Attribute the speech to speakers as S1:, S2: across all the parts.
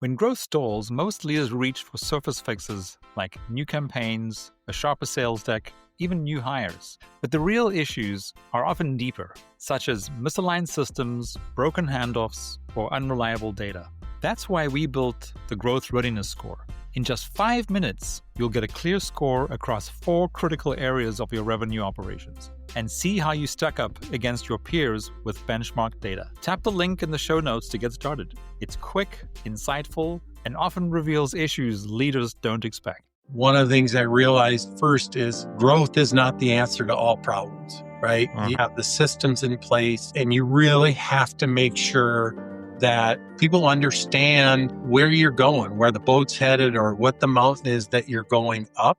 S1: When growth stalls, most leaders reach for surface fixes like new campaigns, a sharper sales deck, even new hires. But the real issues are often deeper, such as misaligned systems, broken handoffs, or unreliable data. That's why we built the Growth Readiness Score. In just 5 minutes, you'll get a clear score across 4 critical areas of your revenue operations and see how you stack up against your peers with benchmark data. Tap the link in the show notes to get started. It's quick, insightful, and often reveals issues leaders don't expect.
S2: One of the things I realized first is growth is not the answer to all problems, right? You have the systems in place, and you really have to make sure that people understand where you're going, where the boat's headed, or what the mountain is that you're going up.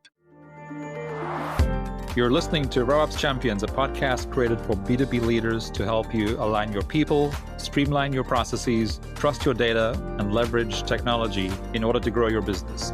S1: You're listening to RevOps Champions, a podcast created for B2B leaders to help you align your people, streamline your processes, trust your data, and leverage technology in order to grow your business.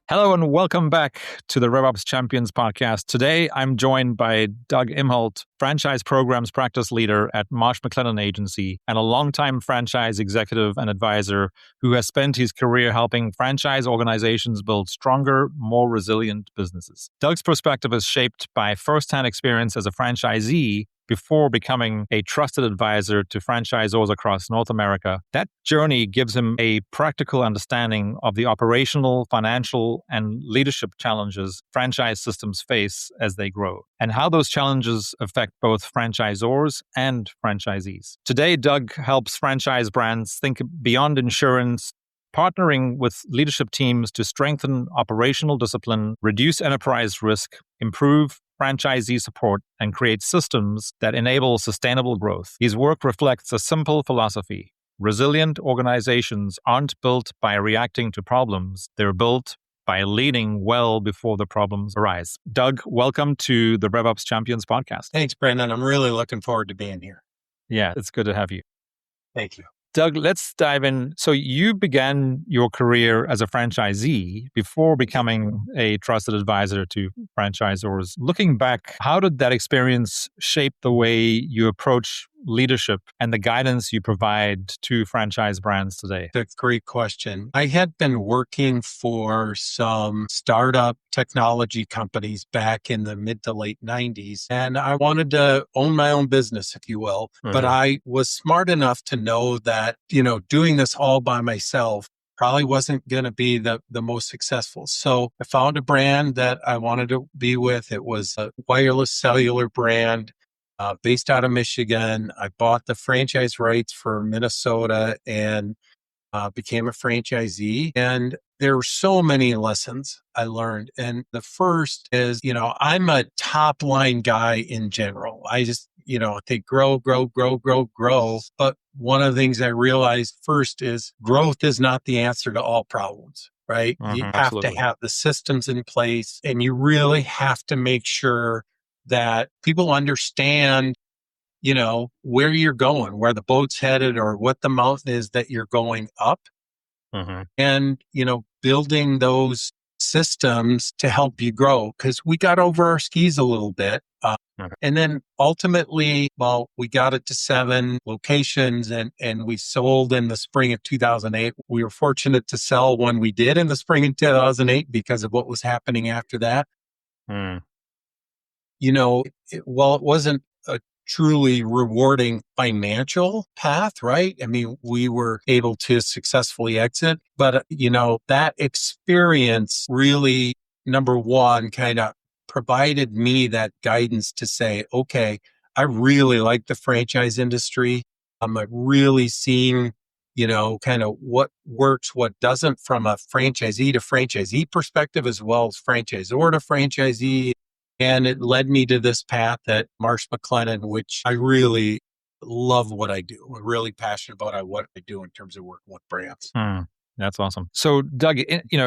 S1: Hello and welcome back to the RevOps Champions podcast. Today, I'm joined by Doug Imholte, franchise programs practice leader at Marsh McLennan Agency and a longtime franchise executive and advisor who has spent his career helping franchise organizations build stronger, more resilient businesses. Doug's perspective is shaped by firsthand experience as a franchisee before becoming a trusted advisor to franchisors across North America. That journey gives him a practical understanding of the operational, financial, and leadership challenges franchise systems face as they grow, and how those challenges affect both franchisors and franchisees. Today, Doug helps franchise brands think beyond insurance, partnering with leadership teams to strengthen operational discipline, reduce enterprise risk, improve franchisee support, and create systems that enable sustainable growth. His work reflects a simple philosophy. Resilient organizations aren't built by reacting to problems. They're built by leading well before the problems arise. Doug, welcome to the RevOps Champions podcast.
S2: Thanks, Brendan. I'm really looking forward to being here.
S1: Yeah, it's good to have you.
S2: Thank you.
S1: Doug, let's dive in. So you began your career as a franchisee before becoming a trusted advisor to franchisors. Looking back, how did that experience shape the way you approach leadership and the guidance you provide to franchise brands today?
S2: That's a great question. I had been working for some startup technology companies back in the mid to late 90s, and I wanted to own my own business, if you will. But I was smart enough to know that, doing this all by myself probably wasn't going to be the most successful. So I found a brand that I wanted to be with. It was a wireless cellular brand based out of Michigan. I bought the franchise rights for Minnesota and became a franchisee. And there were so many lessons I learned. And the first is, I'm a top line guy in general. I just, think grow. But one of the things I realized first is growth is not the answer to all problems, right? You have to have the systems in place, and you really have to make sure that people understand, where you're going, where the boat's headed, or what the mountain is that you're going up. And, building those systems to help you grow, because we got over our skis a little bit. And then ultimately, we got it to 7 locations and we sold in the spring of 2008. We were fortunate to sell when we did in the spring of 2008 because of what was happening after that. While it wasn't a truly rewarding financial path, right? I mean, we were able to successfully exit, but that experience really, number one, kind of provided me that guidance to say, okay, I really like the franchise industry. I'm really seeing, kind of what works, what doesn't from a franchisee to franchisee perspective, as well as franchisor to franchisee. And it led me to this path at Marsh McLennan, which I really love what I do. I'm really passionate about what I do in terms of working with brands.
S1: That's awesome. So Doug,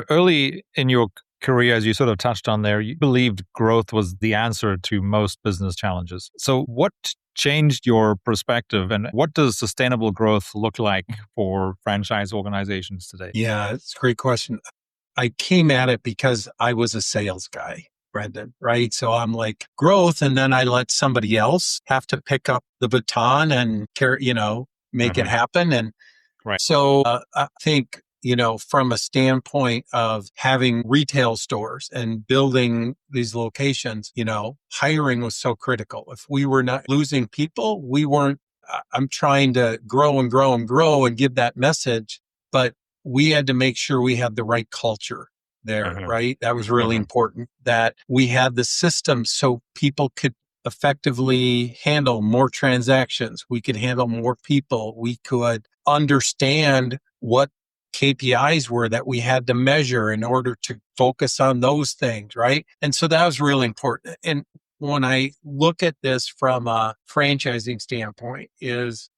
S1: early in your career, as you sort of touched on there, you believed growth was the answer to most business challenges. So what changed your perspective, and what does sustainable growth look like for franchise organizations today?
S2: Yeah, it's a great question. I came at it because I was a sales guy, Brendan, right? So I'm like growth, and then I let somebody else have to pick up the baton and carry, make it happen. And
S1: Right.
S2: so I think, from a standpoint of having retail stores and building these locations, hiring was so critical. If we were not losing people, we weren't, I'm trying to grow and grow and grow and give that message, but we had to make sure we had the right culture there, right? That was really important, that we had the system so people could effectively handle more transactions. We could handle more people. We could understand what KPIs were that we had to measure in order to focus on those things, right? And so that was really important. And when I look at this from a franchising standpoint is,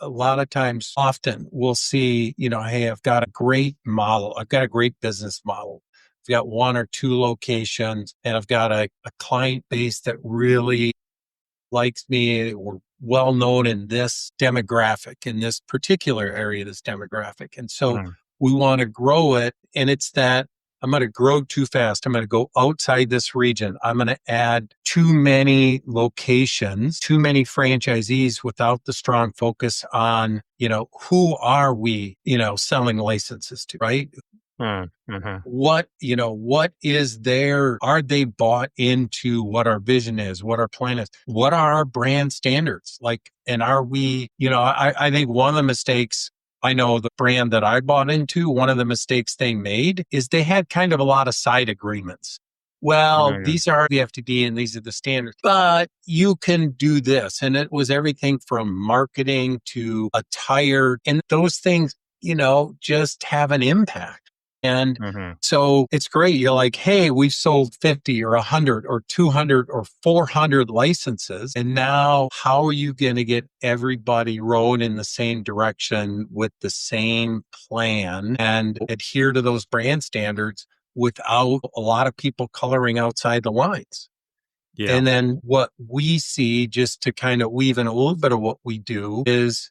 S2: a lot of times, often we'll see, hey, I've got a great model. I've got a great business model. I've got one or two locations, and I've got a client base that really likes me. We're well known in this demographic, in this particular area, this demographic. And so we want to grow it. And it's that I'm going to grow too fast. I'm going to go outside this region. I'm going to add too many locations, too many franchisees without the strong focus on, who are we, selling licenses to, right? What is there? Are they bought into what our vision is, what our plan is? What are our brand standards? Like, and are we, I think one of the mistakes, I know the brand that I bought into, one of the mistakes they made is they had kind of a lot of side agreements. Well, these are the FTD and these are the standards, but you can do this. And it was everything from marketing to attire, and those things, just have an impact. And so it's great. You're like, hey, we've sold 50 or 100 or 200 or 400 licenses. And now how are you going to get everybody rowing in the same direction with the same plan and adhere to those brand standards without a lot of people coloring outside the lines? Yeah. And then what we see, just to kind of weave in a little bit of what we do, is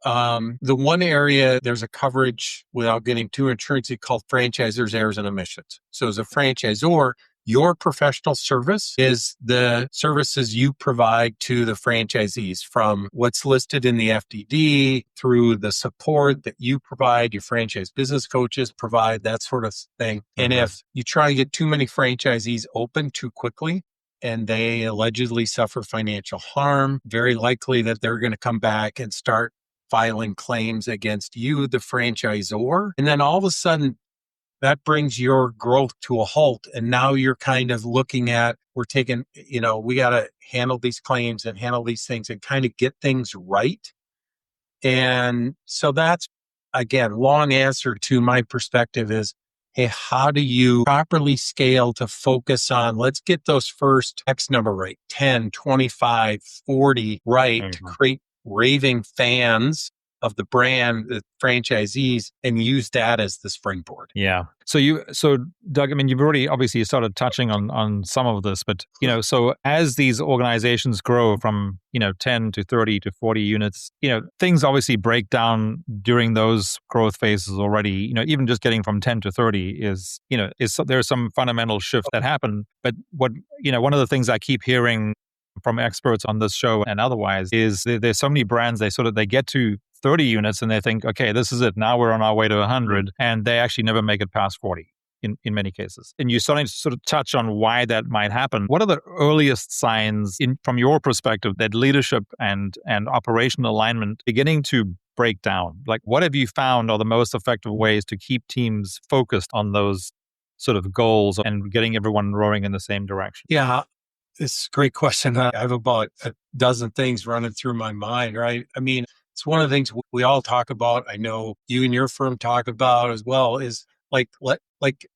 S2: the one area there's a coverage without getting too insurancy called franchisors, errors, and omissions. So as a franchisor, your professional service is the services you provide to the franchisees, from what's listed in the FDD through the support that you provide, your franchise business coaches provide, that sort of thing. And if you try to get too many franchisees open too quickly, and they allegedly suffer financial harm, very likely that they're going to come back and start filing claims against you, the franchisor. And then all of a sudden, that brings your growth to a halt. And now you're kind of looking at, we're taking, we got to handle these claims and handle these things and kind of get things right. And so that's, again, long answer to my perspective is, hey, how do you properly scale to focus on, let's get those first X number right, 10, 25, 40 right, to create raving fans of the brand, the franchisees, and use that as the springboard.
S1: Yeah. So Doug, I mean, you've already obviously started touching on some of this, but, so as these organizations grow from, 10 to 30 to 40 units, things obviously break down during those growth phases already. Even just getting from 10 to 30 is there's some fundamental shift that happen. But one of the things I keep hearing from experts on this show and otherwise is there's so many brands, they get to 30 units and they think, okay, this is it. Now we're on our way to 100. And they actually never make it past 40 in many cases. And you're starting to sort of touch on why that might happen. What are the earliest signs from your perspective that leadership and operational alignment beginning to break down? Like, what have you found are the most effective ways to keep teams focused on those sort of goals and getting everyone rowing in the same direction?
S2: Yeah. It's a great question. I have about a dozen things running through my mind, right? I mean, it's one of the things we all talk about. I know you and your firm talk about as well, is like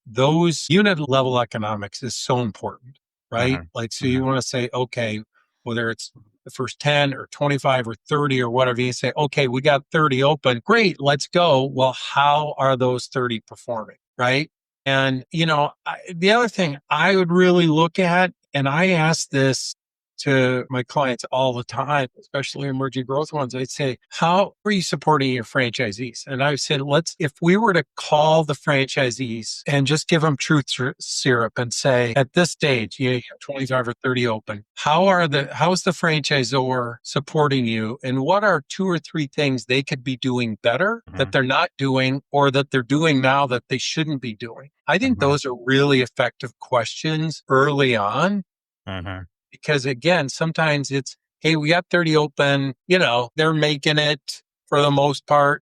S2: those unit level economics is so important, right? So you want to say, okay, whether it's the first 10 or 25 or 30 or whatever, you say, okay, we got 30 open. Great, let's go. Well, how are those 30 performing, right? And, the other thing I would really look at, and I ask this to my clients all the time, especially emerging growth ones. I'd say, how are you supporting your franchisees? And I said, if we were to call the franchisees and just give them truth syrup and say, at this stage, you have 25 or 30 open, how is the franchisor supporting you? And what are 2 or 3 things they could be doing better that they're not doing, or that they're doing now that they shouldn't be doing? I think those are really effective questions early on. Because again, sometimes it's, hey, we got 30 open, they're making it for the most part,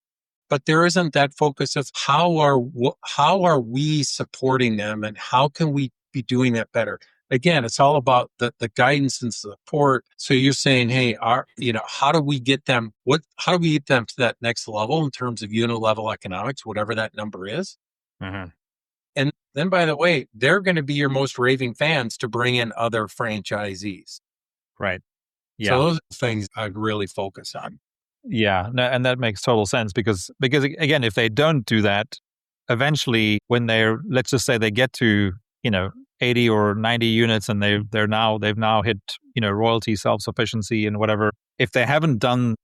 S2: but there isn't that focus of how are we supporting them and how can we be doing that better? Again, it's all about the guidance and support. So you're saying, hey, how do we get them to that next level in terms of unit level economics, whatever that number is? And then, by the way, they're going to be your most raving fans to bring in other franchisees.
S1: Right. Yeah.
S2: So those are things I'd really focus on.
S1: Yeah. No, and that makes total sense because again, if they don't do that, eventually when let's just say they get to, 80 or 90 units and they've now hit, royalty self-sufficiency and whatever, if they haven't done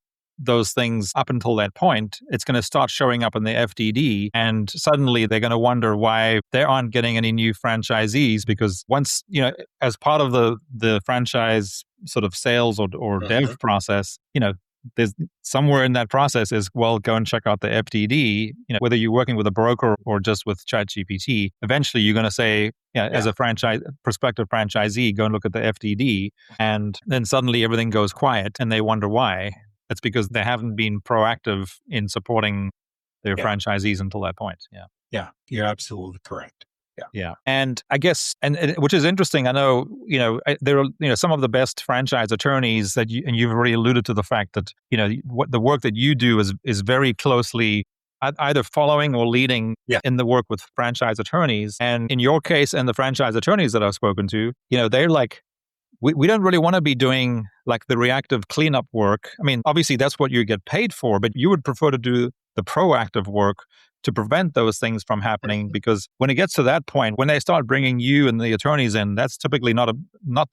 S1: those things up until that point, it's going to start showing up in the FDD, and suddenly they're going to wonder why they aren't getting any new franchisees, because once, as part of the franchise sort of sales or dev process, there's somewhere in that process is, well, go and check out the FDD, whether you're working with a broker or just with ChatGPT, eventually you're going to say, as a prospective franchisee, go and look at the FDD, and then suddenly everything goes quiet and they wonder why. It's because they haven't been proactive in supporting their franchisees until that point.
S2: Yeah, you're absolutely correct.
S1: Yeah. And I guess, and which is interesting, I know, there are, some of the best franchise attorneys and you've already alluded to the fact that, what the work that you do is very closely either following or leading in the work with franchise attorneys. And in your case, and the franchise attorneys that I've spoken to, they're like, we don't really want to be doing like the reactive cleanup work. I mean, obviously that's what you get paid for, but you would prefer to do the proactive work to prevent those things from happening, because when it gets to that point, when they start bringing you and the attorneys in, that's typically not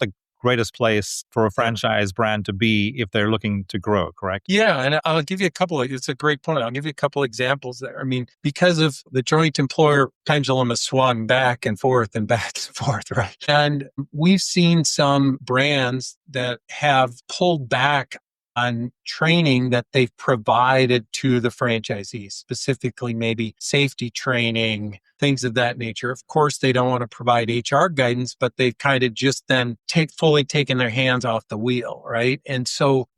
S1: the greatest place for a franchise brand to be if they're looking to grow, correct?
S2: Yeah, and I'll give you it's a great point. I'll give you a couple examples there. I mean, because of the joint employer pendulum has swung back and forth, right? And we've seen some brands that have pulled back on training that they've provided to the franchisees, specifically maybe safety training, things of that nature. Of course, they don't want to provide HR guidance, but they've kind of just then fully taken their hands off the wheel, right? And so,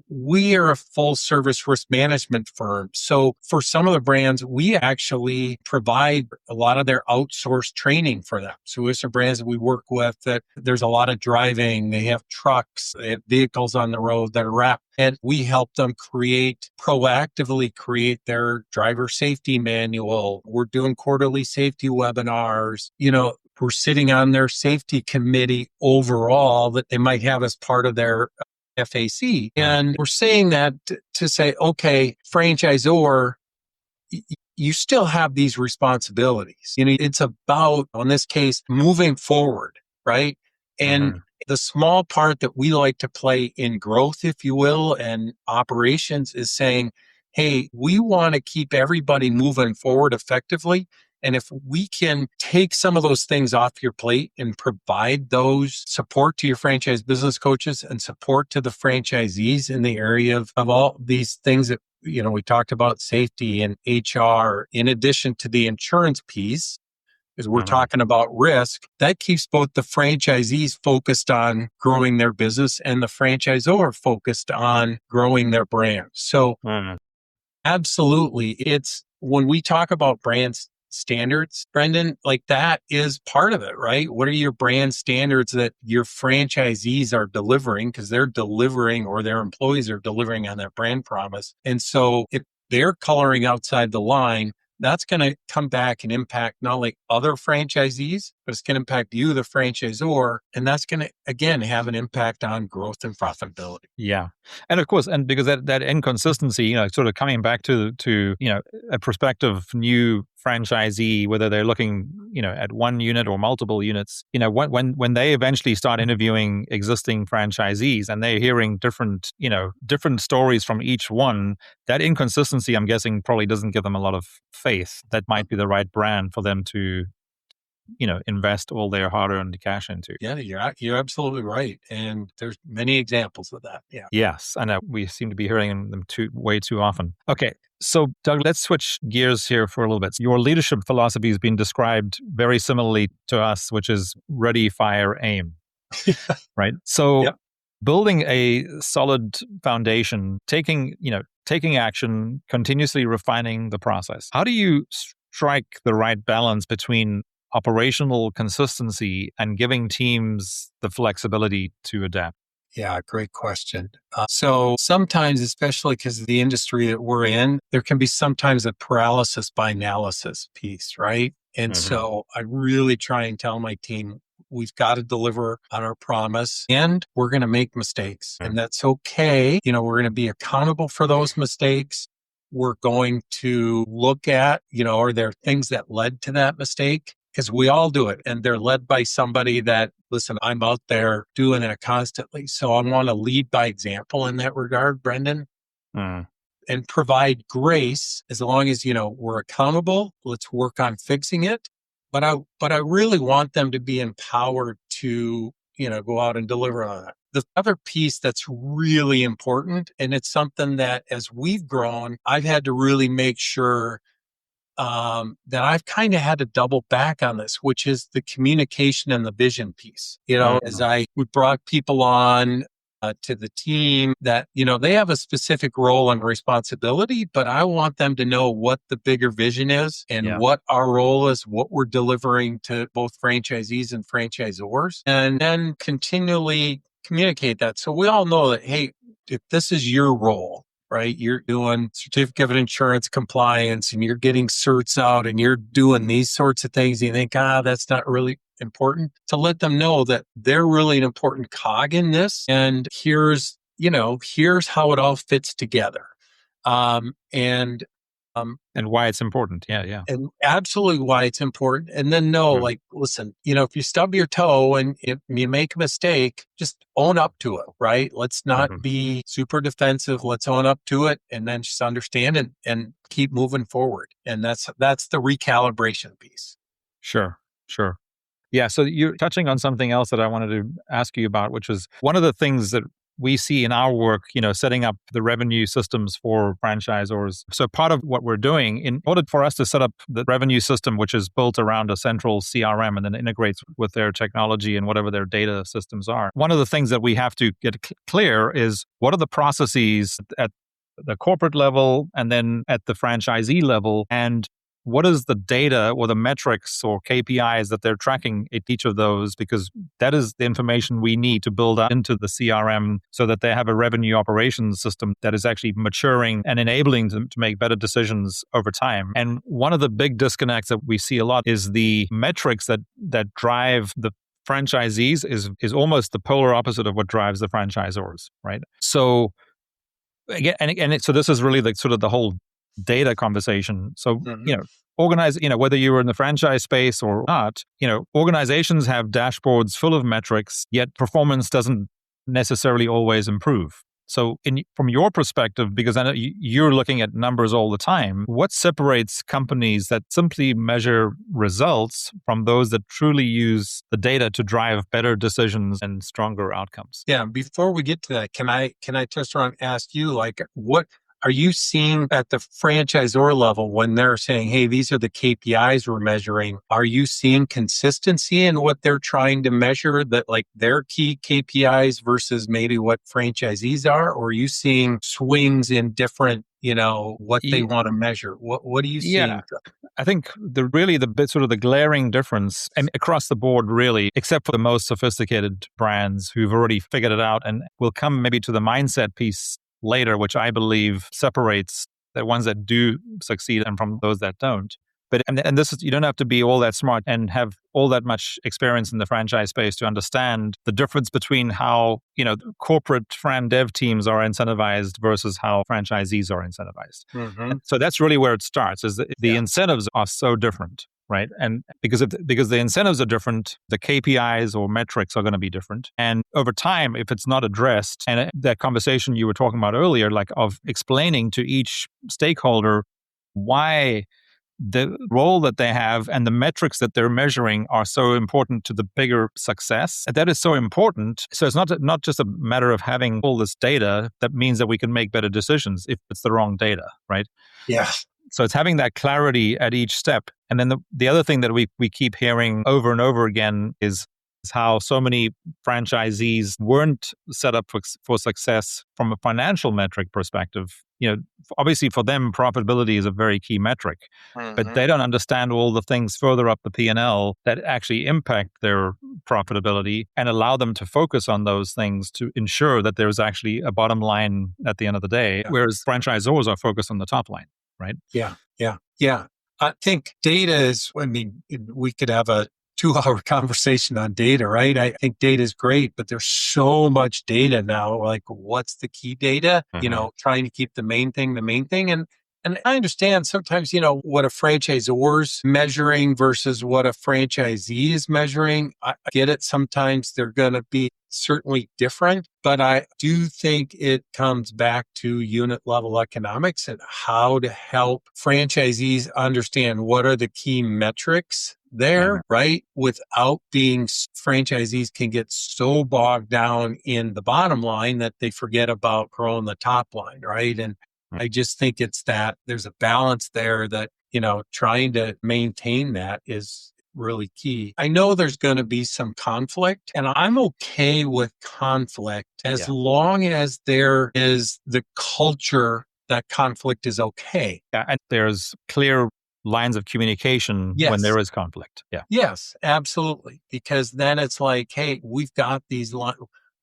S2: we are a full service risk management firm. So for some of the brands, we actually provide a lot of their outsourced training for them. So there's some brands that we work with that there's a lot of driving, they have trucks, they have vehicles on the road that are wrapped. And we help them proactively create their driver safety manual. We're doing quarterly safety webinars. We're sitting on their safety committee overall that they might have as part of their FAC. And we're saying that to say, okay, franchisor, you still have these responsibilities. It's about, in this case, moving forward, right? And the small part that we like to play in growth, if you will, and operations is saying, hey, we want to keep everybody moving forward effectively. And if we can take some of those things off your plate and provide those support to your franchise business coaches and support to the franchisees in the area of all these things that, we talked about, safety and HR, in addition to the insurance piece, because we're talking about risk, that keeps both the franchisees focused on growing their business and the franchisor focused on growing their brand. So absolutely, it's when we talk about brand standards, Brendan, like that is part of it, right? What are your brand standards that your franchisees are delivering, because they're delivering, or their employees are delivering on that brand promise. And so if they're coloring outside the line, that's going to come back and impact not only other franchisees, but it's going to impact you, the franchisor, and that's going to, again, have an impact on growth and profitability.
S1: Yeah. And of course, and because that inconsistency, sort of coming back to a prospective new franchisee, whether they're looking, at one unit or multiple units, when they eventually start interviewing existing franchisees and they're hearing different stories from each one, that inconsistency, I'm guessing, probably doesn't give them a lot of faith that might be the right brand for them to invest all their hard-earned cash into.
S2: Yeah, you're absolutely right. And there's many examples of that. Yeah.
S1: Yes, I know. We seem to be hearing them way too often. Okay, so Doug, let's switch gears here for a little bit. Your leadership philosophy has been described very similarly to us, which is ready, fire, aim. Right? So
S2: Yep.
S1: Building a solid foundation, taking action, continuously refining the process. How do you strike the right balance between operational consistency and giving teams the flexibility to adapt?
S2: Yeah, great question. So sometimes, especially because of the industry that we're in, there can be sometimes a paralysis by analysis piece, right? And so I really try and tell my team, we've got to deliver on our promise and we're going to make mistakes. And that's okay. We're going to be accountable for those mistakes. We're going to look at, are there things that led to that mistake? Because we all do it and they're led by somebody that, listen, I'm out there doing it constantly. So I want to lead by example in that regard, Brendan, and provide grace as long as, we're accountable. Let's work on fixing it. But I really want them to be empowered to, go out and deliver on it. The other piece that's really important, and it's something that as we've grown, I've had to really make sure that I've kind of had to double back on this, which is the communication and the vision piece. As we brought people on to the team that, they have a specific role and responsibility, but I want them to know what the bigger vision is and what our role is, what we're delivering to both franchisees and franchisors, and then continually communicate that. So we all know that, hey, if this is your role, right? You're doing certificate of insurance compliance and you're getting certs out and you're doing these sorts of things. And you think, that's not really important, to let them know that they're really an important cog in this. And here's how it all fits together.
S1: And why it's important. Yeah.
S2: And absolutely why it's important. And then listen, if you stub your toe and if you make a mistake, just own up to it, right? Let's not be super defensive. Let's own up to it and then just understand and keep moving forward. And that's the recalibration piece.
S1: Sure. Yeah. So you're touching on something else that I wanted to ask you about, which is one of the things that we see in our work, setting up the revenue systems for franchisors. So part of what we're doing, in order for us to set up the revenue system, which is built around a central CRM and then integrates with their technology and whatever their data systems are, one of the things that we have to get clear is what are the processes at the corporate level and then at the franchisee level, and what is the data or the metrics or KPIs that they're tracking at each of those? Because that is the information we need to build up into the CRM so that they have a revenue operations system that is actually maturing and enabling them to make better decisions over time. And one of the big disconnects that we see a lot is the metrics that drive the franchisees is almost the polar opposite of what drives the franchisors, right? So again, so this is really the whole data conversation. So, organize, whether you're in the franchise space or not, organizations have dashboards full of metrics, yet performance doesn't necessarily always improve. So from your perspective, because I know you're looking at numbers all the time, what separates companies that simply measure results from those that truly use the data to drive better decisions and stronger outcomes?
S2: Yeah. Before we get to that, can I just ask you, what are you seeing at the franchisor level when they're saying, hey, these are the KPIs we're measuring? Are you seeing consistency in what they're trying to measure, that their key KPIs versus maybe what franchisees are? Or are you seeing swings in different, what they want to measure? What are you seeing?
S1: I think the glaring difference, and across the board really, except for the most sophisticated brands who've already figured it out, and we'll come maybe to the mindset piece later, which I believe separates the ones that do succeed and from those that don't. But and this is, you don't have to be all that smart and have all that much experience in the franchise space to understand the difference between how, corporate fran dev teams are incentivized versus how franchisees are incentivized.
S2: Mm-hmm.
S1: And so that's really where it starts, is that the
S2: Yeah.
S1: incentives are so different, right? And because the incentives are different, the KPIs or metrics are going to be different. And over time, if it's not addressed, and that conversation you were talking about earlier, like of explaining to each stakeholder why the role that they have and the metrics that they're measuring are so important to the bigger success. That is so important. So it's not just a matter of having all this data that means that we can make better decisions if it's the wrong data, right?
S2: Yeah.
S1: So it's having that clarity at each step. And then the other thing that we keep hearing over and over again is how so many franchisees weren't set up for success from a financial metric perspective. Obviously for them, profitability is a very key metric, but they don't understand all the things further up the P&L that actually impact their profitability and allow them to focus on those things to ensure that there's actually a bottom line at the end of the day, whereas franchisors are focused on the top line, right?
S2: Yeah. I think data is, we could have a 2-hour conversation on data, right? I think data is great, but there's so much data now. Like, what's the key data? Trying to keep the main thing. And I understand sometimes, what a franchisor's measuring versus what a franchisee is measuring. I get it. Sometimes they're going to be certainly different, but I do think it comes back to unit level economics and how to help franchisees understand what are the key metrics there, right? Without franchisees can get so bogged down in the bottom line that they forget about growing the top line, right? And I just think it's that there's a balance there that, trying to maintain that is really key. I know there's going to be some conflict, and I'm okay with conflict as long as there is the culture that conflict is okay.
S1: Yeah, and there's clear lines of communication when there is conflict. Yeah.
S2: Yes, absolutely. Because then it's like, hey, we've got these lines.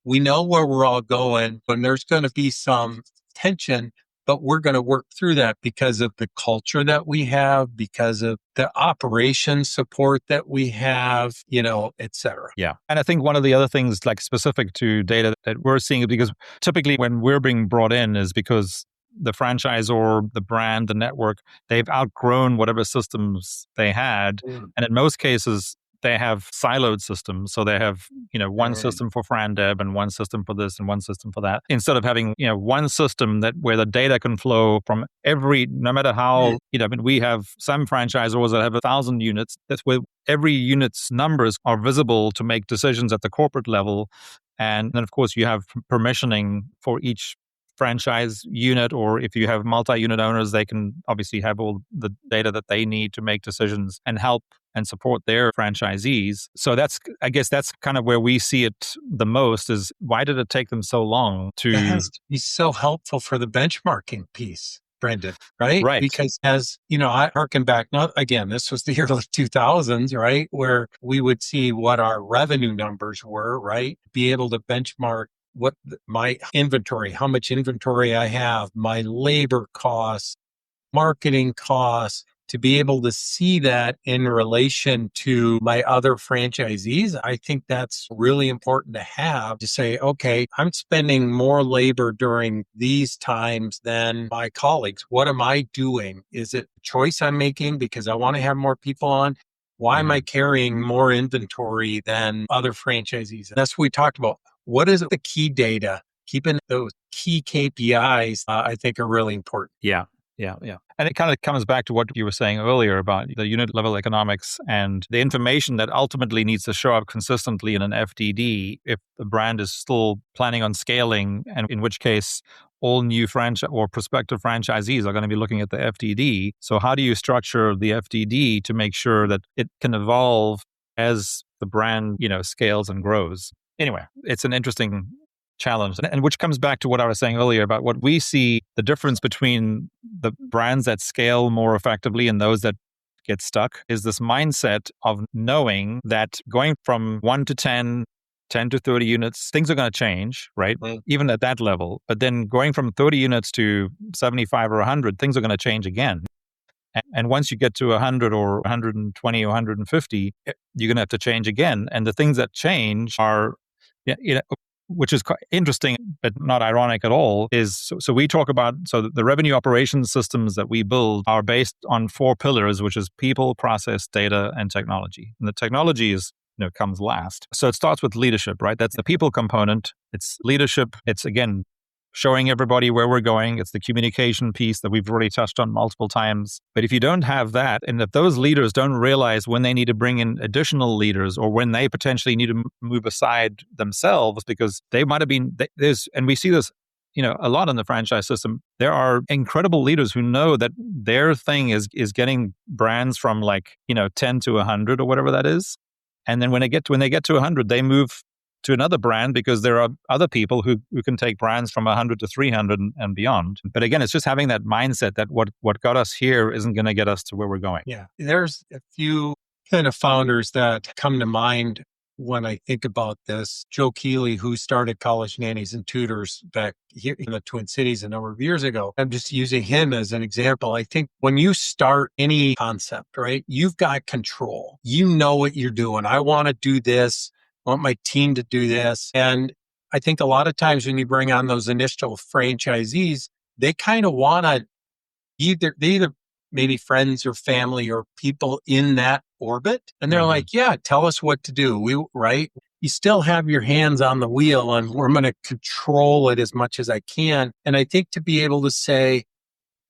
S2: We know where we're all going, and there's going to be some tension, but we're going to work through that because of the culture that we have, because of the operation support that we have, et cetera.
S1: Yeah. And I think one of the other things, like specific to data that we're seeing, because typically when we're being brought in is because the franchisor, the brand, the network, they've outgrown whatever systems they had. And in most cases, they have siloed systems. So they have, one system for FranDeb and one system for this and one system for that. Instead of having, one system where the data can flow from no matter how, we have some franchisors that have 1,000 units. That's where every unit's numbers are visible to make decisions at the corporate level. And then, of course, you have permissioning for each franchise unit, or if you have multi-unit owners, they can obviously have all the data that they need to make decisions and help and support their franchisees. So I guess that's kind of where we see it the most, is why did it take them so long to...
S2: It has to be so helpful for the benchmarking piece, Brendan, right?
S1: Right.
S2: Because I harken back, this was the early 2000s, right? Where we would see what our revenue numbers were, right? Be able to benchmark what my inventory, how much inventory I have, my labor costs, marketing costs, to be able to see that in relation to my other franchisees. I think that's really important to have, to say, okay, I'm spending more labor during these times than my colleagues. What am I doing? Is it a choice I'm making because I want to have more people on? Why am I carrying more inventory than other franchisees? And that's what we talked about. What is the key data? Keeping those key KPIs, I think, are really important.
S1: Yeah. And it kind of comes back to what you were saying earlier about the unit level economics and the information that ultimately needs to show up consistently in an FDD if the brand is still planning on scaling, and in which case all new franchise or prospective franchisees are going to be looking at the FDD. So how do you structure the FDD to make sure that it can evolve as the brand, scales and grows? Anyway, it's an interesting challenge, and which comes back to what I was saying earlier about what we see the difference between the brands that scale more effectively and those that get stuck is this mindset of knowing that going from 1 to 10 to 30 units, things are going to change, right? Even at that level. But then going from 30 units to 75 or 100, things are going to change again. And once you get to 100 or 120 or 150, you're going to have to change again. And the things that change are, which is quite interesting, but not ironic at all, is so we talk about, so the revenue operations systems that we build are based on 4 pillars, which is people, process, data, and technology. And the technology is, comes last. So it starts with leadership, right? That's the people component. It's leadership. It's, again, showing everybody where we're going. It's the communication piece that we've already touched on multiple times. But if you don't have that, and if those leaders don't realize when they need to bring in additional leaders or when they potentially need to move aside themselves because they might have been, and we see this, a lot in the franchise system, there are incredible leaders who know that their thing is getting brands from 10 to 100 or whatever that is. And then when they get to 100, they move to another brand because there are other people who can take brands from 100 to 300 and beyond. But again, it's just having that mindset that what got us here isn't going to get us to where we're going.
S2: Yeah. There's a few kind of founders that come to mind when I think about this. Joe Keeley, who started College Nannies and Tutors back here in the Twin Cities a number of years ago. I'm just using him as an example. I think when you start any concept, right, you've got control. You know what you're doing. I want to do this. I want my team to do this. And I think a lot of times when you bring on those initial franchisees, they kind of want to either maybe friends or family or people in that orbit. And they're like, yeah, tell us what to do. Right? You still have your hands on the wheel and we're going to control it as much as I can. And I think to be able to say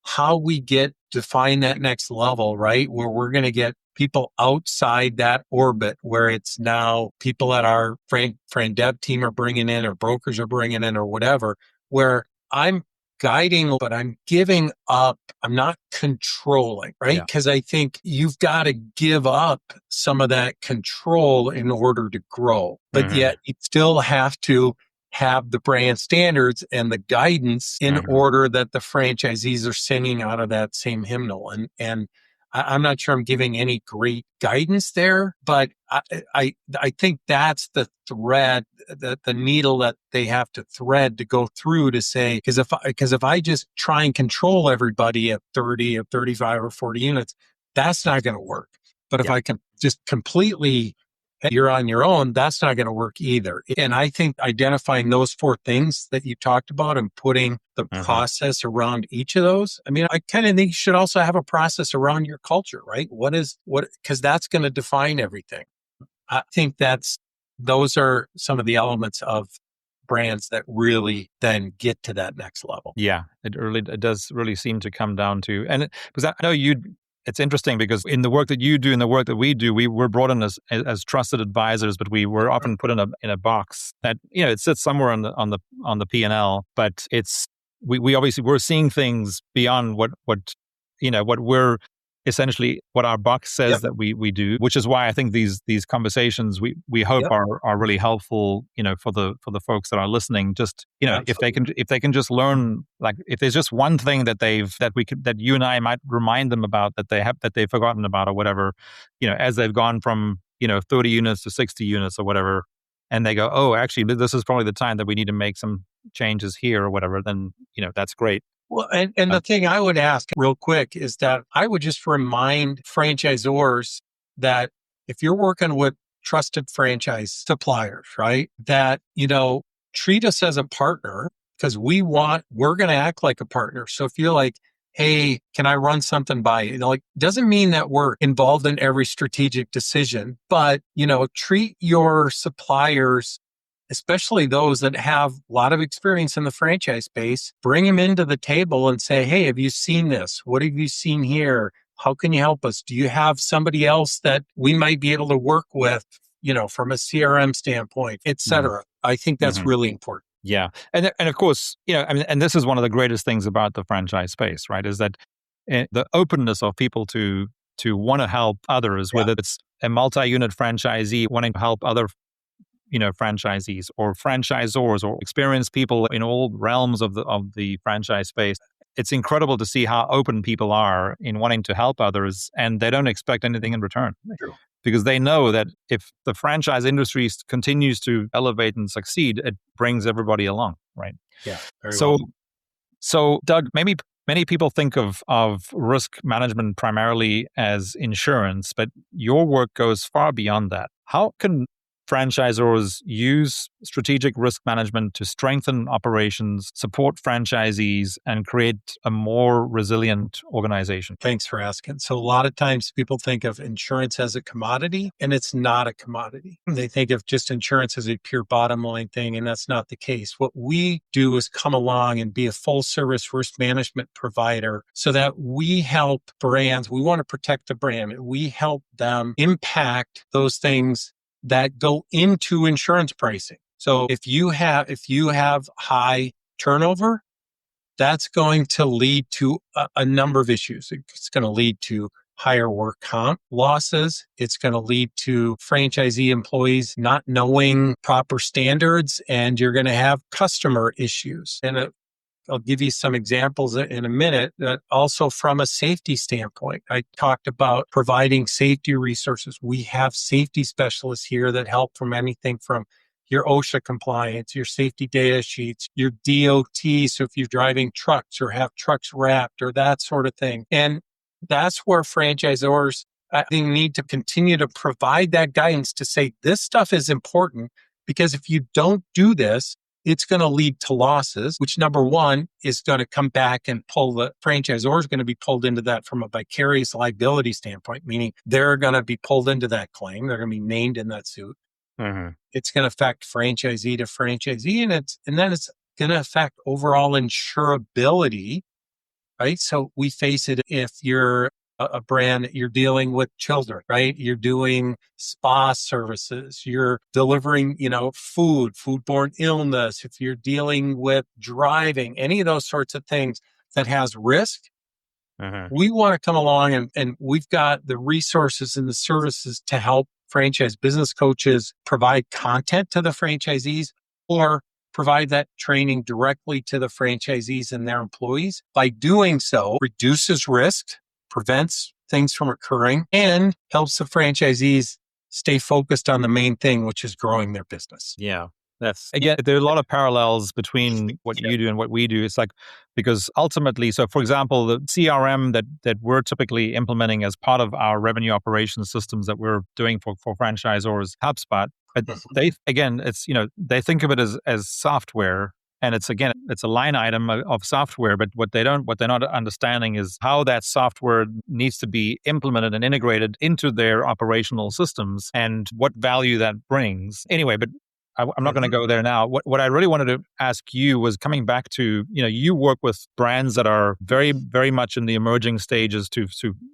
S2: how we get to find that next level, right? Where we're going to get people outside that orbit where it's now people that our friend dev team are bringing in or brokers are bringing in or whatever, where I'm guiding, but I'm giving up. I'm not controlling, right? Because I think you've got to give up some of that control in order to grow, but yet you still have to have the brand standards and the guidance in order that the franchisees are singing out of that same hymnal. And I'm not sure I'm giving any great guidance there, but I think that's the thread, the needle that they have to thread to go through to say, because if I just try and control everybody at 30 or 35 or 40 units, that's not going to work. But if I can just completely, you're on your own, that's not going to work either. And I think identifying those 4 things that you talked about and putting the process around each of those. I mean, I kind of think you should also have a process around your culture, right? Because that's going to define everything. I think those are some of the elements of brands that really then get to that next level.
S1: Yeah, it does really seem to come down to, and because I know it's interesting because in the work that you do and the work that we do, we were brought in as trusted advisors, but we were often put in a box that, it sits somewhere on the P&L, but we obviously we're seeing things beyond what we're essentially what our box says that we do, which is why I think these conversations we hope are really helpful, for the folks that are listening. Just if they can just learn, like if there's just one thing that you and I might remind them about that they've forgotten about or whatever, as they've gone from 30 units to 60 units or whatever, and they go, oh, actually this is probably the time that we need to make some changes here or whatever, then that's great.
S2: Well, and the thing I would ask real quick is that I would just remind franchisors that if you're working with trusted franchise suppliers, right, that, treat us as a partner because we're going to act like a partner. So if you're like, hey, can I run something by you? Doesn't mean that we're involved in every strategic decision, but, treat your suppliers, especially those that have a lot of experience in the franchise space, bring them into the table and say, hey, have you seen this? What have you seen here? How can you help us? Do you have somebody else that we might be able to work with, from a CRM standpoint, et cetera? I think that's really important.
S1: Yeah. And of course, and this is one of the greatest things about the franchise space, right? Is that the openness of people to want to help others, whether it's a multi-unit franchisee wanting to help other franchisees or franchisors or experienced people in all realms of the franchise space. It's incredible to see how open people are in wanting to help others, and they don't expect anything in return.
S2: True.
S1: Because they know that if the franchise industry continues to elevate and succeed, it brings everybody along, right?
S2: Yeah.
S1: So Doug, maybe Many people think of risk management primarily as insurance, but your work goes far beyond that. How can franchisors use strategic risk management to strengthen operations, support franchisees, and create a more resilient organization?
S2: Thanks for asking. So a lot of times people think of insurance as a commodity, and it's not a commodity. They think of just insurance as a pure bottom line thing, and that's not the case. What we do is come along and be a full service risk management provider so that we help brands. We want to protect the brand. We help them impact those things that go into insurance pricing. So if you have high turnover, that's going to lead to a number of issues. It's going to lead to higher work comp losses. It's going to lead to franchisee employees not knowing proper standards, and you're going to have customer issues. And I'll give you some examples in a minute. That also from a safety standpoint, I talked about providing safety resources. We have safety specialists here that help from anything from your OSHA compliance, your safety data sheets, your DOT. So if you're driving trucks or have trucks wrapped or that sort of thing. And that's where franchisors, they need to continue to provide that guidance to say this stuff is important, because if you don't do this, it's going to lead to losses, which number one is going to come back and pull the franchisor is going to be pulled into that from a vicarious liability standpoint, meaning they're going to be pulled into that claim. They're going to be named in that suit. Mm-hmm. It's going to affect franchisee to franchisee, and then it's going to affect overall insurability, right? So we face it if you're a brand, you're dealing with children, right? You're doing spa services, you're delivering, foodborne illness. If you're dealing with driving, any of those sorts of things that has risk, we want to come along and we've got the resources and the services to help franchise business coaches provide content to the franchisees or provide that training directly to the franchisees and their employees. By doing so, reduces risk, prevents things from occurring, and helps the franchisees stay focused on the main thing, which is growing their business.
S1: Yeah. Again, there are a lot of parallels between what you do and what we do. It's like, because ultimately, so for example, the CRM that we're typically implementing as part of our revenue operations systems that we're doing for franchisors, HubSpot, but they think of it as software. And it's a line item of software, but what they're not understanding is how that software needs to be implemented and integrated into their operational systems and what value that brings. Anyway, but I'm not going to go there now. What I really wanted to ask you was coming back to, you work with brands that are very, very much in the emerging stages to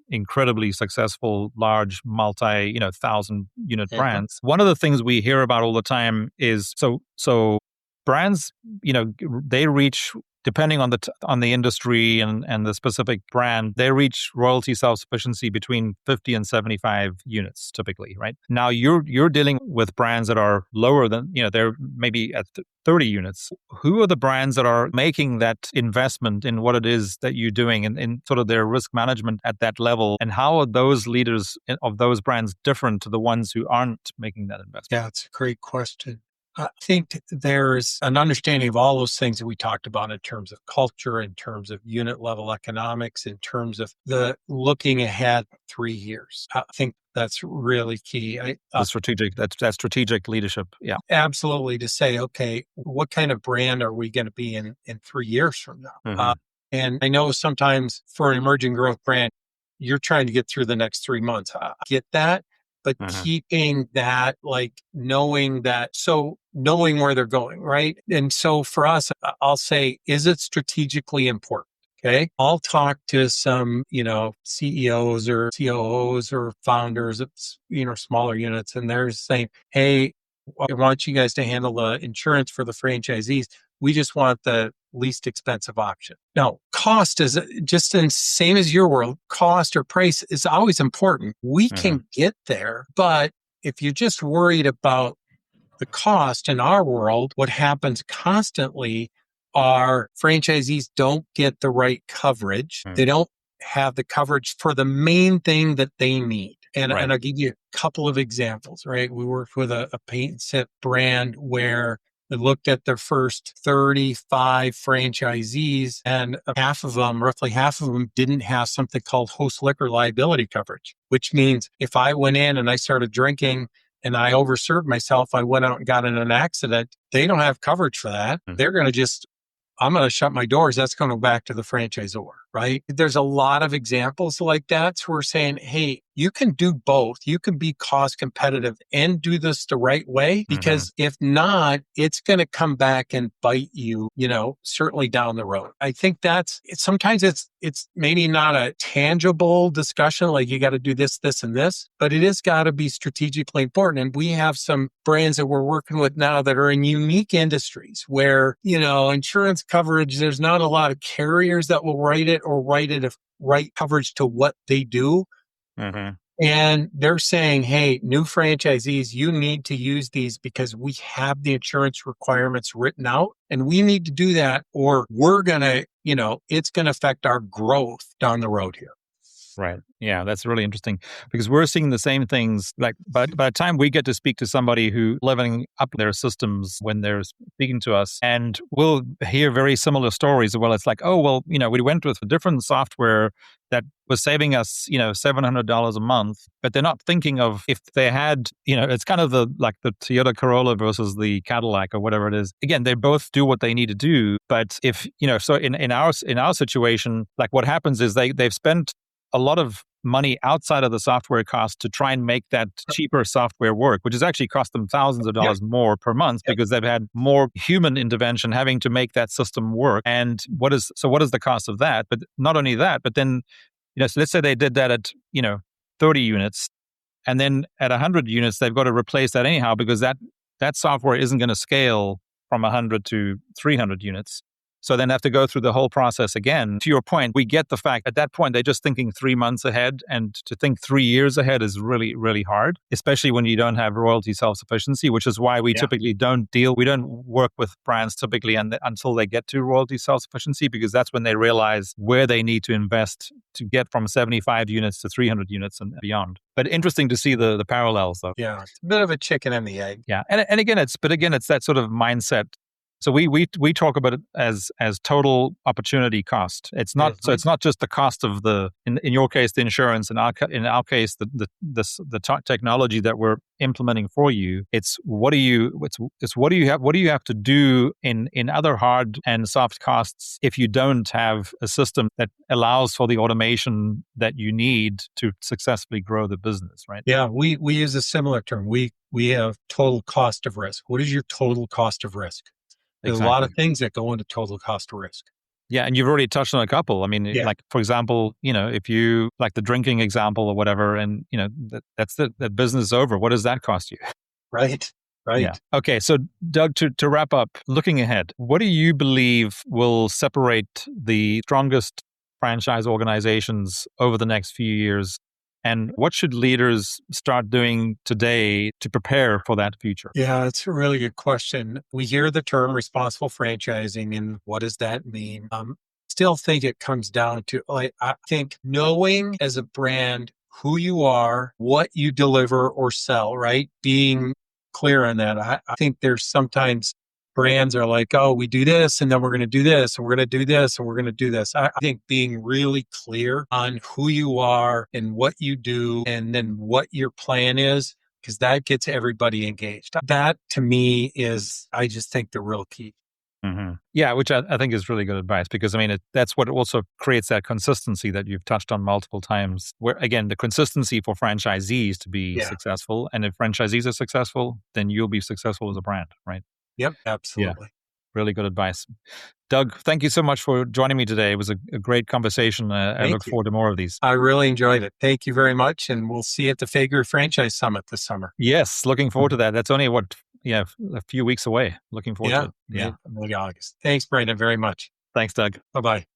S1: incredibly successful, large, multi, 1,000 unit brands. One of the things we hear about all the time is so brands, they reach, depending on the industry and the specific brand, they reach royalty self-sufficiency between 50 and 75 units typically, right? Now you're dealing with brands that are lower than, they're maybe at 30 units. Who are the brands that are making that investment in what it is that you're doing in sort of their risk management at that level? And how are those leaders of those brands different to the ones who aren't making that investment?
S2: Yeah, it's a great question. I think there's an understanding of all those things that we talked about in terms of culture, in terms of unit level economics, in terms of the looking ahead 3 years. I think that's really key.
S1: That's strategic leadership. Yeah,
S2: absolutely. To say, okay, what kind of brand are we going to be in 3 years from now? And I know sometimes for an emerging growth brand, you're trying to get through the next 3 months. I get that. But keeping that, knowing where they're going, right? And so for us, I'll say, is it strategically important? Okay. I'll talk to some, CEOs or COOs or founders of, smaller units, and they're saying, hey, I want you guys to handle the insurance for the franchisees. We just want the least expensive option. Now, cost is just the same as your world. Cost or price is always important. We can get there, but if you're just worried about the cost in our world, what happens constantly are franchisees don't get the right coverage. They don't have the coverage for the main thing that they need. And I'll give you a couple of examples, right? We worked with a paint and sip brand where I looked at their first 35 franchisees, and roughly half of them didn't have something called host liquor liability coverage, which means if I went in and I started drinking and I overserved myself, I went out and got in an accident, they don't have coverage for that. They're going to I'm going to shut my doors. That's going to go back to the franchisor, right? There's a lot of examples like that. So we're saying, hey, you can do both. You can be cost competitive and do this the right way, because if not, it's going to come back and bite you, certainly down the road. I think sometimes it's maybe not a tangible discussion, like you got to do this, this, and this, but it has got to be strategically important. And we have some brands that we're working with now that are in unique industries where, insurance coverage, there's not a lot of carriers that will write it or write coverage to what they do. And they're saying, hey, new franchisees, you need to use these because we have the insurance requirements written out and we need to do that, or we're going to, it's going to affect our growth down the road here.
S1: Right. Yeah, that's really interesting because we're seeing the same things. Like by the time we get to speak to somebody who leveling up their systems when they're speaking to us, and we'll hear very similar stories. Well, it's like, oh, well, we went with a different software that was saving us, $700 a month, but they're not thinking of if they had, it's kind of the Toyota Corolla versus the Cadillac or whatever it is. Again, they both do what they need to do, but if, so in our situation, like what happens is they've spent a lot of money outside of the software cost to try and make that cheaper software work, which has actually cost them thousands of dollars more per month because they've had more human intervention having to make that system work. And what is the cost of that? But not only that, but then, so let's say they did that at, 30 units, and then at 100 units, they've got to replace that anyhow because that software isn't going to scale from 100 to 300 units. So then have to go through the whole process again. To your point, we get the fact at that point, they're just thinking 3 months ahead. And to think 3 years ahead is really, really hard, especially when you don't have royalty self-sufficiency, which is why we typically we don't work with brands typically until they get to royalty self-sufficiency, because that's when they realize where they need to invest to get from 75 units to 300 units and beyond. But interesting to see the parallels though.
S2: Yeah, it's a bit of a chicken and the egg.
S1: Yeah. And again, it's that sort of mindset. So we talk about it as total opportunity cost. It's not so it's not just the cost of in your case the insurance, in our case the technology that we're implementing for you. It's what do you have to do in other hard and soft costs if you don't have a system that allows for the automation that you need to successfully grow the business, right?
S2: Yeah, we use a similar term. We have total cost of risk. What is your total cost of risk? There's a lot of things that go into total cost of risk.
S1: Yeah, and you've already touched on a couple. I mean, like, for example, if you, like the drinking example or whatever, and, that's that business is over. What does that cost you?
S2: Right.
S1: Yeah. Okay, so Doug, to wrap up, looking ahead, what do you believe will separate the strongest franchise organizations over the next few years? And what should leaders start doing today to prepare for that future?
S2: Yeah, it's a really good question. We hear the term responsible franchising, and what does that mean? Still think it comes down to, I think knowing as a brand who you are, what you deliver or sell, right? Being clear on that. I think there's sometimes brands are like, oh, we do this and then we're going to do this and we're going to do this and we're going to do this. I think being really clear on who you are and what you do and then what your plan is, because that gets everybody engaged. That to me is, I just think, the real key.
S1: Mm-hmm. Yeah, which I think is really good advice, because I mean, that's what also creates that consistency that you've touched on multiple times, where again, the consistency for franchisees to be successful. And if franchisees are successful, then you'll be successful as a brand, right?
S2: Yep, absolutely.
S1: Yeah, really good advice. Doug, thank you so much for joining me today. It was a great conversation. I look forward to more of these.
S2: I really enjoyed it. Thank you very much. And we'll see you at the Fager Franchise Summit this summer.
S1: Yes, looking forward to that. That's only a few weeks away. Looking forward to it.
S2: Yeah, early August. Thanks, Brandon, very much.
S1: Thanks, Doug.
S2: Bye-bye.